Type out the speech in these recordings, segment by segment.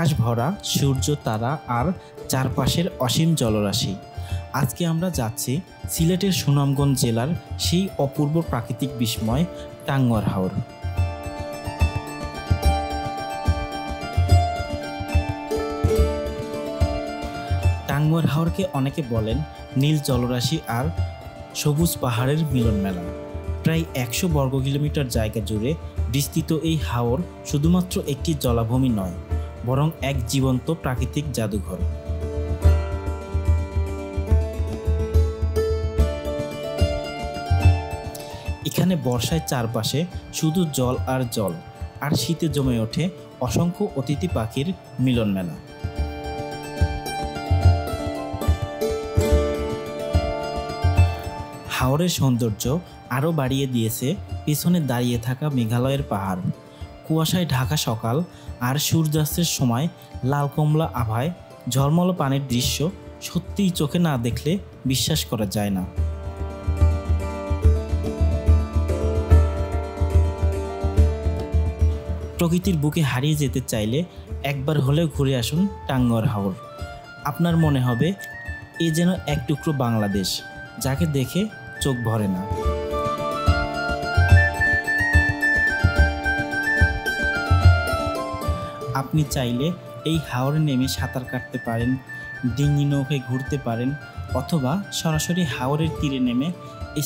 আকাশ ভরা সূর্য, তারা আর চারপাশের অসীম জলরাশি। আজকে আমরা যাচ্ছি সিলেটের সুনামগঞ্জ জেলার সেই অপূর্ব প্রাকৃতিক বিস্ময় টাঙ্গুয়ার হাওর। টাঙ্গুয়ার হাওরকে অনেকে বলেন নীল জলরাশি আর সবুজ পাহাড়ের মিলন মেলা। প্রায় 100 বর্গ কিলোমিটার জায়গা জুড়ে বিস্তৃত এই হাওর শুধুমাত্র একটি জলাভূমি নয়, বরং এক জীবন্ত প্রাকৃতিক জাদুঘর। এখানে বর্ষায় চারপাশে শুধু জল আর জল, আর শীতে জমে ওঠে অসংখ্য অতিথি পাখির মিলন মেলা। হাওরের সৌন্দর্য আরও বাড়িয়ে দিয়েছে পেছনে দাঁড়িয়ে থাকা মেঘালয়ের পাহাড়। কুয়াশায় ঢাকা সকাল আর সূর্যাস্তের সময় লাল কমলা আভায় ঝলমল পানির দৃশ্য সত্যিই চোখে না দেখলে বিশ্বাস করা যায় না। প্রকৃতির বুকে হারিয়ে যেতে চাইলে একবার হলেও ঘুরে আসুন টাঙ্গুয়ার হাওর। আপনার মনে হবে এ যেন এক টুকরো বাংলাদেশ, যাকে দেখে চোখ ভরে না। আপনি চাইলে এই হাওরে নেমে সাঁতার কাটতে পারেন, ডিঙি নৌকায় ঘুরতে পারেন, অথবা সরাসরি হাওরের তীরে নেমে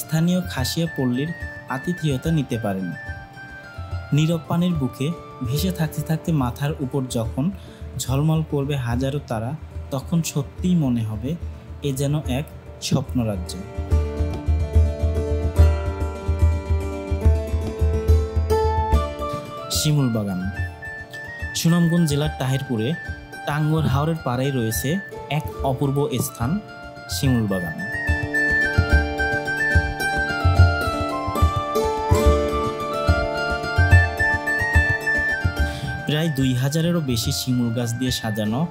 স্থানীয় খাসিয়া পল্লীর আতিথেয়তা নিতে পারেন। নীরব পানির বুকে ভেসে থাকতে থাকতে মাথার উপর যখন ঝলমল করবে হাজারো তারা, তখন সত্যিই মনে হবে এ যেন এক স্বপ্নরাজ্য। শিমুল বাগান। সুনামগঞ্জ জেলার তাহিরপুরে টাঙ্গুয়ার হাওরের পাড়েই রয়েছে এক অপূর্ব স্থান, শিমুল বাগান। প্রায় 2000-এরও বেশি শিমুল গাছ দিয়ে সাজানো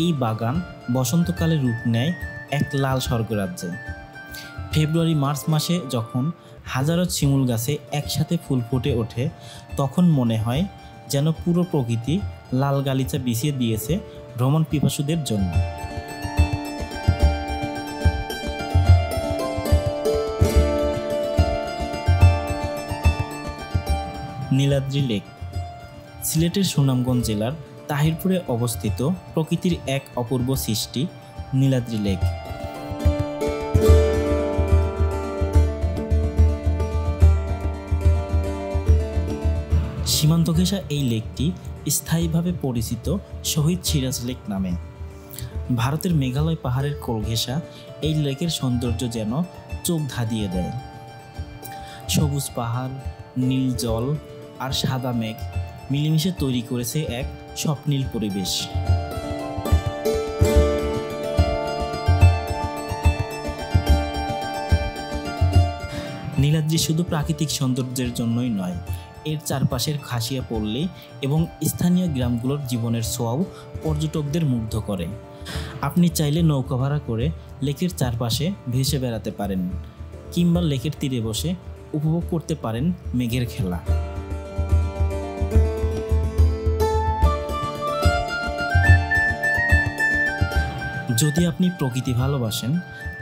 এই বাগান বসন্তকালে রূপ নেয় এক লাল স্বর্গরাজ্যে। ফেব্রুয়ারি-মার্চ মাসে যখন হাজারো শিমুল গাছে একসাথে ফুল ফুটে ওঠে, তখন মনে হয় যেন পুরো প্রকৃতি লাল গালিচা বিছিয়ে দিয়েছে ভ্রমণ পিপাসুদের জন্য। নীলাদ্রি লেক। সিলেটের সুনামগঞ্জ জেলার তাহিরপুরে অবস্থিত প্রকৃতির এক অপূর্ব সৃষ্টি নীলাদ্রি লেক। সীমান্ত ঘেঁষা এই লেকটি স্থায়ীভাবে পরিচিত শহীদ সিরাজ লেক নামে। ভারতের মেঘালয় পাহাড়ের কোল ঘেঁষা এই লেকের সৌন্দর্য যেন চোখ ধাঁধিয়ে দেয়। সবুজ পাহাড়, নীল জল আর সাদা মেঘ মিলেমিশে তৈরি করেছে এক স্বপ্নীল পরিবেশ। নীলাদ্রি শুধু প্রাকৃতিক সৌন্দর্যের জন্যই নয়, এর চারপাশের খাসিয়া পল্লী এবং স্থানীয় গ্রামগুলোর জীবনের ছোঁয়াও পর্যটকদের মুগ্ধ করে। আপনি চাইলে নৌকা ভাড়া করে লেকের চারপাশে ভেসে বেড়াতে পারেন, কিংবা লেকের তীরে বসে উপভোগ করতে পারেন মেঘের খেলা। যদি আপনি প্রকৃতি ভালোবাসেন,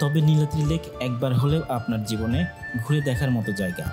তবে নীলাদ্রি লেক একবার হলেও আপনার জীবনে ঘুরে দেখার মতো জায়গা।